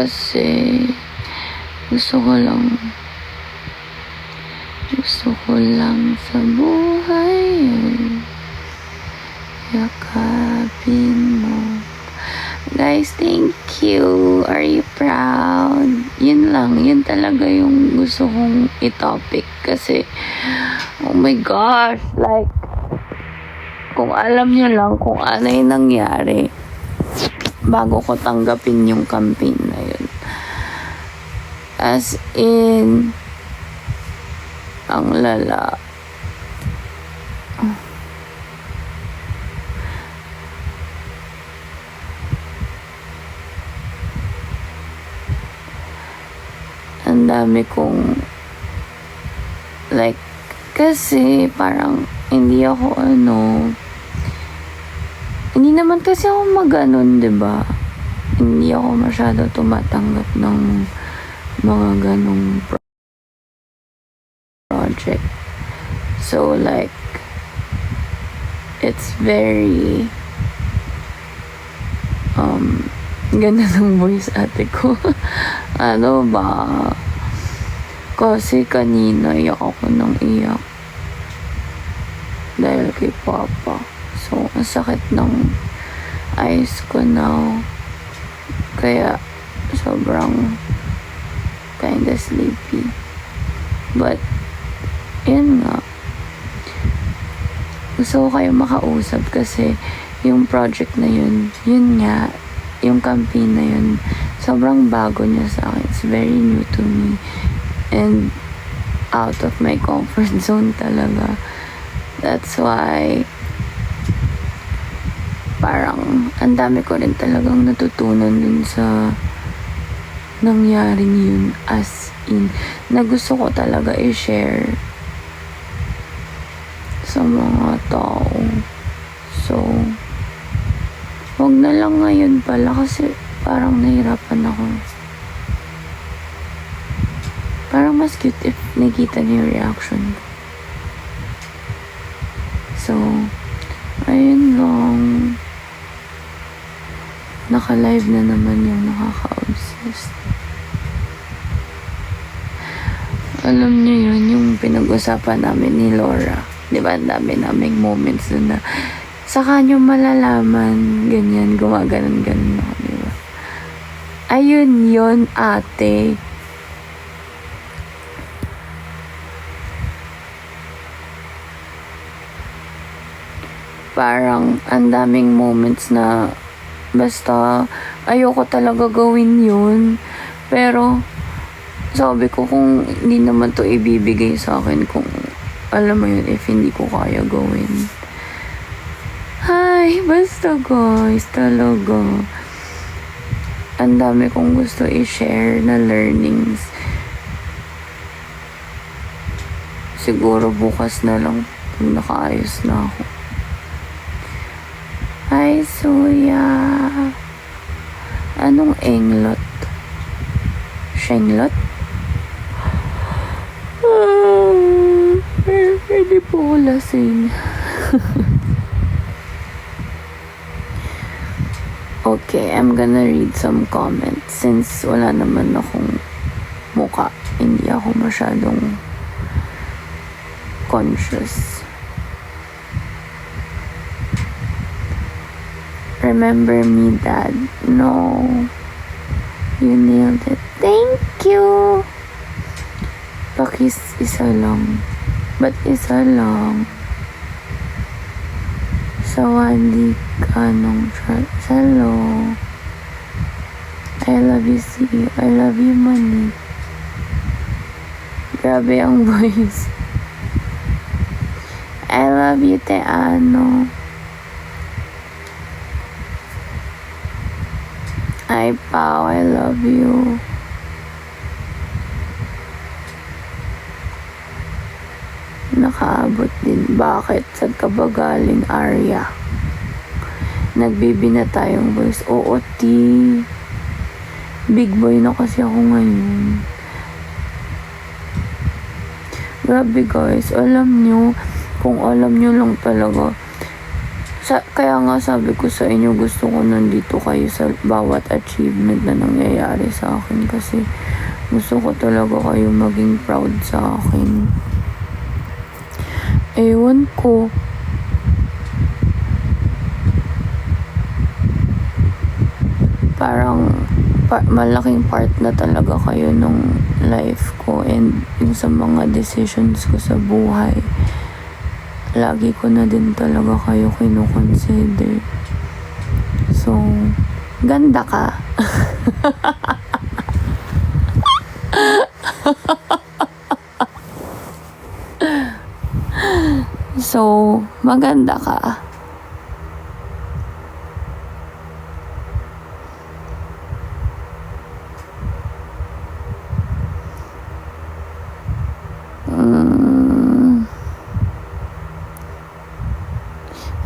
Kasi gusto ko lang sa buhay yakapin mo. Guys, thank you. Are you proud? Yun lang. Yun talaga yung gusto kong i-topic. Kasi, oh my gosh. Like, kung alam nyo lang kung ano yung nangyari bago ko tanggapin yung campaign na yun. As in, ang lala. Ang dami kong like, kasi parang hindi naman kasi ako maganon, 'di ba? Hindi ako masyado tumatanggap ng mga ganong project. So like, it's very ganda ng voice ate ko. Ano ba? Kasi kanina iyak ako ng iyak dahil kay Papa. So, ang sakit ng eyes ko now. Kaya, sobrang kinda sleepy. But, yun nga. Gusto ko kayo makausap kasi yung project na yun nga, yung campaign na yun, sobrang bago niya sa akin. It's very new to me. And out of my comfort zone talaga. That's why parang ang dami ko rin talagang natutunan dun sa nangyari yun, as in na gusto ko talaga i-share sa mga tao. So, wag na lang ngayon pala kasi parang nahirapan ako. Parang mas cute if nakita niyo yung reaction ko. So, ayun lang. Naka-live na naman yung nakaka-obsess. Alam niyo yun, yung pinag-usapan namin ni Laura. Diba, ang dami naming moments na saka nyo malalaman, ganyan, gumaganon-ganon ako, diba? Ayun yun, ate. Parang ang daming moments na basta ayoko talaga gawin yun. Pero sabi ko kung hindi naman to ibibigay sa akin, kung alam mo yun, if hindi ko kaya gawin. Ay, basta guys, talaga. Ang dami kong gusto i-share na learnings. Siguro bukas na lang pag nakaayos na ako. Hi, Suya. Anong englot? Shenglot? Pwede po ko lasing. Okay, I'm gonna read some comments since wala naman akong muka. Hindi ako masyadong conscious. Remember me, Dad? No. You nailed it. Thank you! Pakis isa lang. Ba't isa lang? Sawadi ka nung hello. I love you, see you. I love you, Mani. Grabe ang voice. I love you, Te Ano. Hi, Pao. I love you. Nakaabot din. Bakit? Saan ka ba galing, Arya? Nagbibi na tayong voice. Oo, T. Big boy na kasi ako ngayon. Grabe guys. Alam nyo, kung alam nyo lang talaga, Kaya nga sabi ko sa inyo, gusto ko nandito kayo sa bawat achievement na nangyayari sa akin kasi gusto ko talaga kayo maging proud sa akin. Ewan ko. Parang malaking part na talaga kayo nung life ko and yung sa mga decisions ko sa buhay. Lagi ko na din talaga kayo kino-consider. So, ganda ka. So, maganda ka.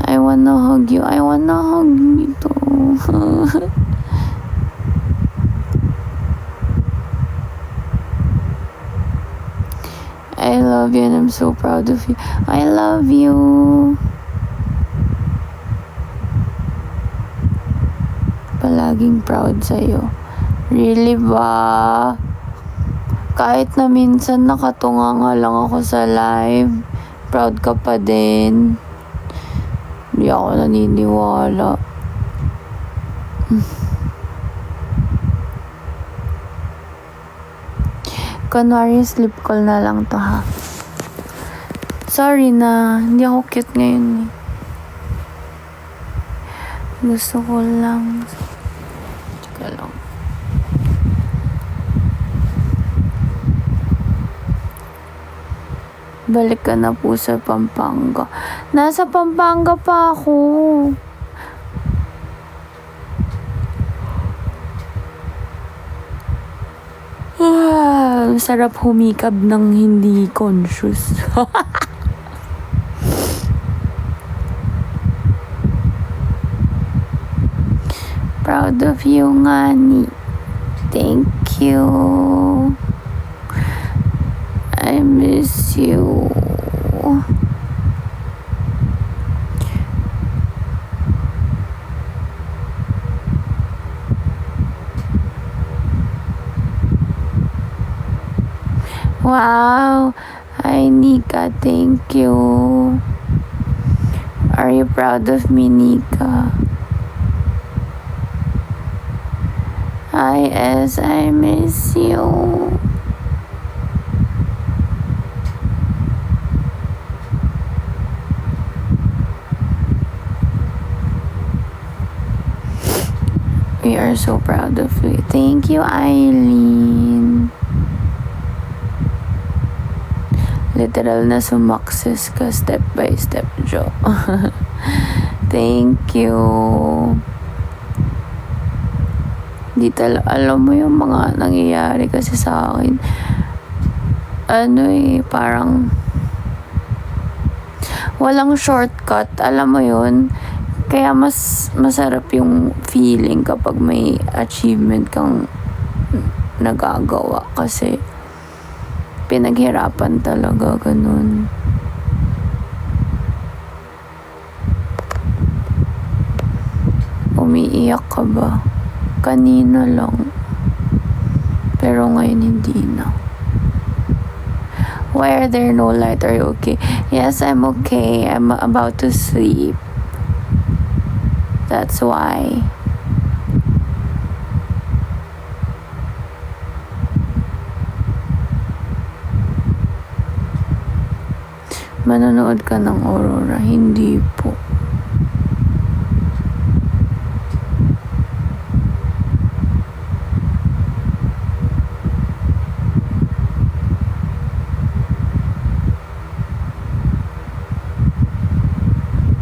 I wanna hug you. I wanna hug you too. I love you and I'm so proud of you. I love you. Palaging proud sa'yo. Really ba? Kahit na minsan nakatunga nga lang ako sa live, proud ka pa din. Hindi ako naniniwala. Kunwari, sleep call na lang to ha. Sorry na, hindi ako cute ngayon eh. Gusto ko lang. Tsaka lang. Balik ka na po sa Pampanga. Nasa Pampanga pa ako. Sarap humikab ng hindi conscious. Proud of you, Ngani. Thank you. I miss you. Wow. Hi, Nika. Thank you. Are you proud of me, Nika? Hi, S. I miss you. We are so proud of you. Thank you, Eileen. Literal na sumakses ka step by step, Jo. Thank you. Di alam mo yung mga nangyayari kasi sa akin. Parang walang shortcut. Alam mo yun? Kaya mas masarap yung feeling kapag may achievement kang nagagawa kasi pinaghirapan talaga, ganun. Umiiyak ka ba? Kanina lang. Pero ngayon hindi na. Why are there no light? Are you okay? Yes, I'm okay. I'm about to sleep. That's why. Manonood ka ng Aurora? Hindi po.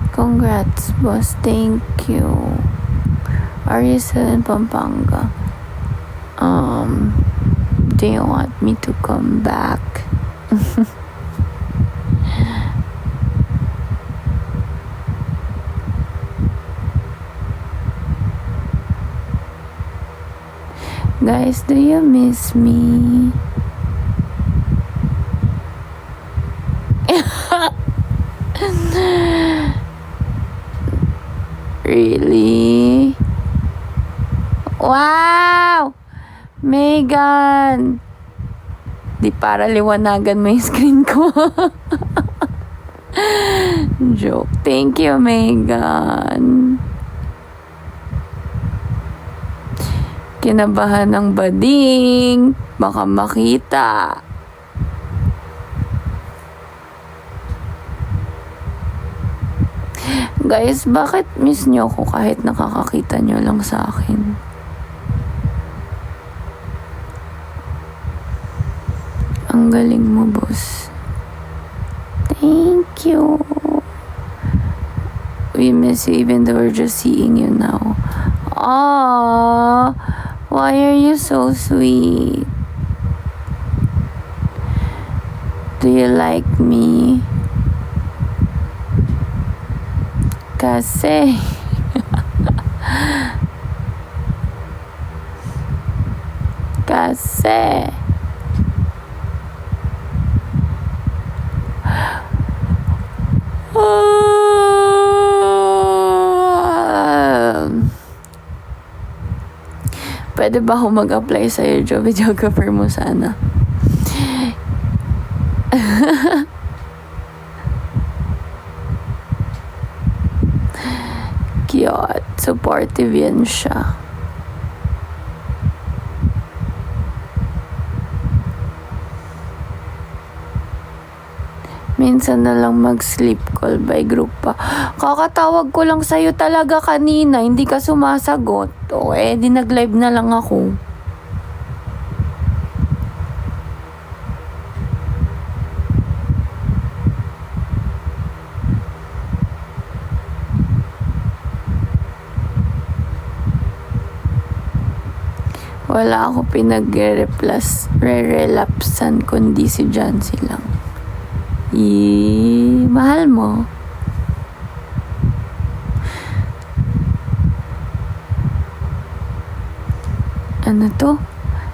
Congrats, boss. Thank you. Are you still in Pampanga? Do you want me to come back? Guys, do you miss me? Really? Wow! Megan! Di para liwanagan mo yung screen ko. Joke. Thank you, Megan. Kinabahan ng bading. Baka makita. Guys, bakit miss nyo ko kahit nakakakita nyo lang sa akin? Ang galing mo, boss. Thank you. We miss you even though we're just seeing you now. Aww. Why are you so sweet? Do you like me? Kasi pwede ba ako mag-apply sa'yo, job videographer mo sana? Cute. Supportive yan siya. Minsan na lang mag-sleep call by group pa. Kakatawag ko lang sa'yo talaga kanina. Hindi ka sumasagot. O di nag-live na lang ako. Wala ako pinag-relapsan kundi si Jancy lang. Mahal mo. Ano to?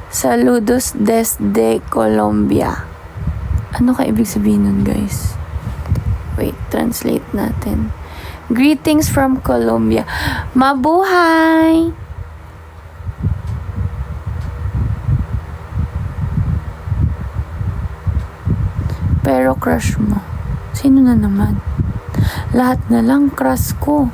Saludos desde Colombia. Ano ka ibig sabihin nun, guys? Wait, translate natin. Greetings from Colombia. Mabuhay! Pero crush mo. Sino na naman? Lahat na lang crush ko.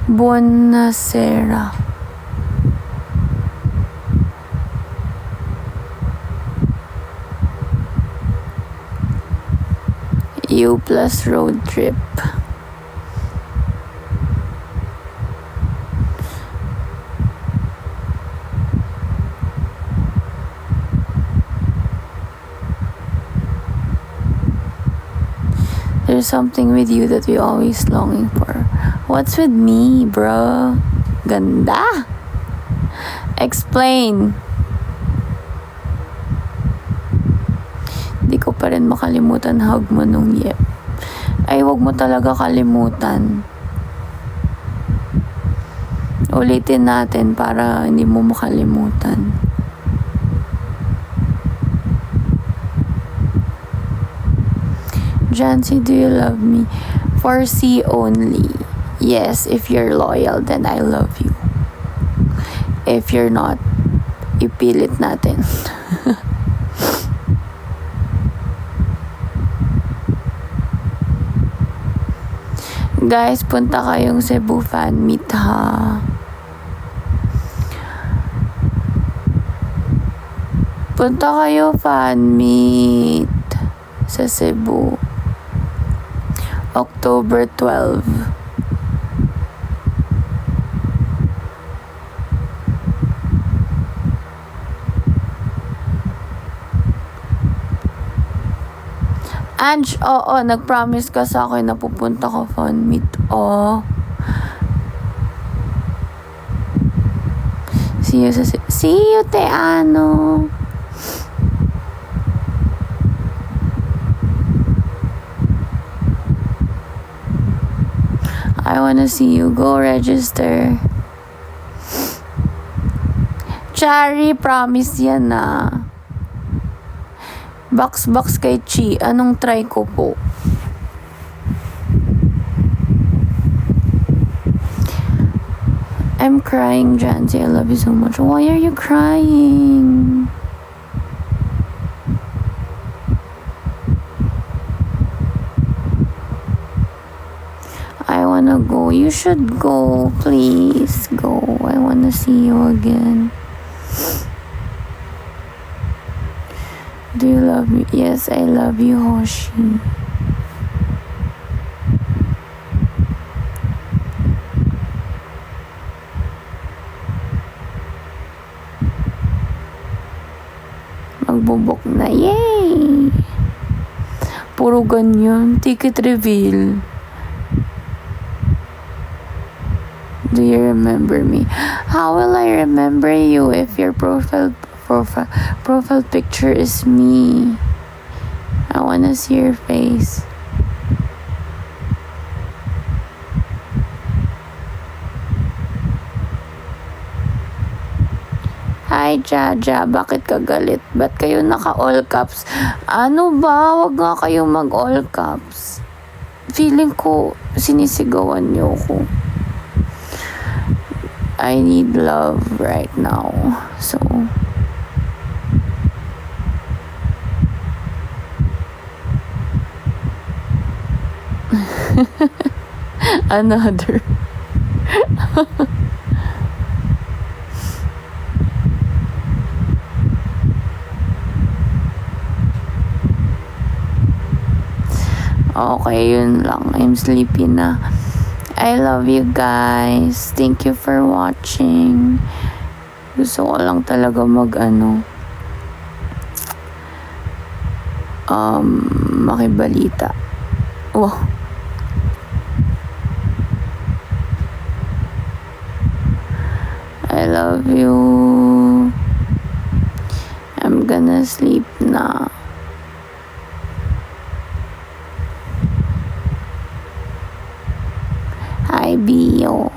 Buonasera. U plus road trip. There's something with you that we always longing for. What's with me, bro? Ganda. Explain. Di ko pa rin makalimutan hug mo nung yep. Ay, wag mo talaga kalimutan. Ulitin natin para hindi mo makalimutan. Jancy, do you love me? For C only. Yes, if you're loyal, then I love you. If you're not, ipilit natin. Guys, punta kayong Cebu fan meet ha. Punta kayo fan meet sa Cebu. October 12. Ange, oo, nag-promise ka sa akin na pupunta ka fan meet. Oh. See you, te ano. I wanna see you. Go register. Chari, promise yan na. Box kay Chi. Anong try ko po? I'm crying, Jancy. I love you so much. Why are you crying? I wanna go. You should go. Please go. I wanna see you again. Do you love me? Yes, I love you, Hoshi. Magbubok na. Yay! Puro ganyan. Ticket reveal. Do you remember me? How will I remember you if your profile picture is me? I wanna see your face. Hi, Jaja. Bakit ka galit? Ba't kayo naka-all caps? Ano ba? Wag nga kayo mag-all caps. Feeling ko, sinisigawan niyo ko. I need love right now. So, another. Okay, yun lang. I'm sleepy na. I love you guys. Thank you for watching. Gusto ko lang talaga makibalita. Wow. I love you. I'm gonna sleep na. Hi, Bio.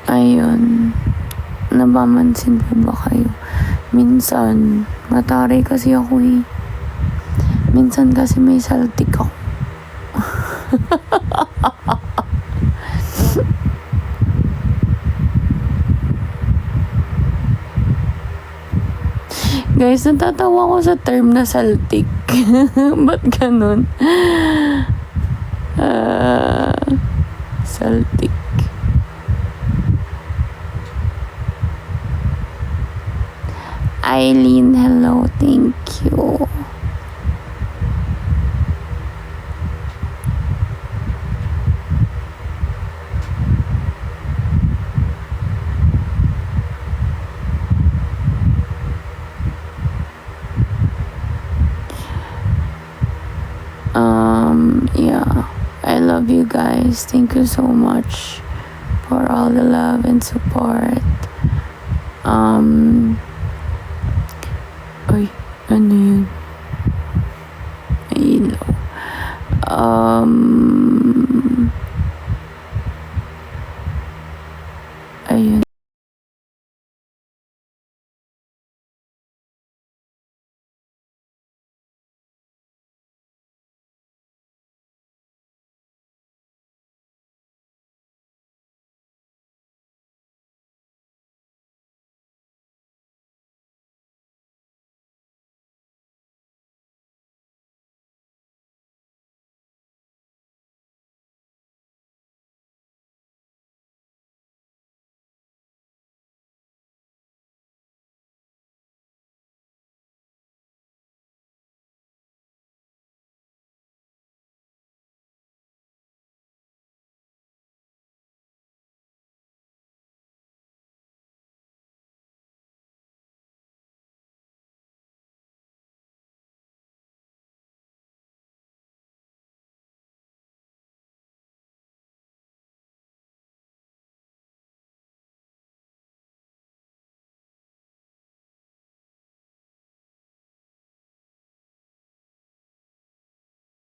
Ayun. Napamansin po ba kayo? Minsan, mataray kasi ako eh. Minsan kasi may saltik ako. Guys, natatawa ko sa term na saltik. Ba't ganun? Saltik. Eileen, hello. Thank you. Yeah, I love you guys. Thank you so much for all the love and support. Ay, ano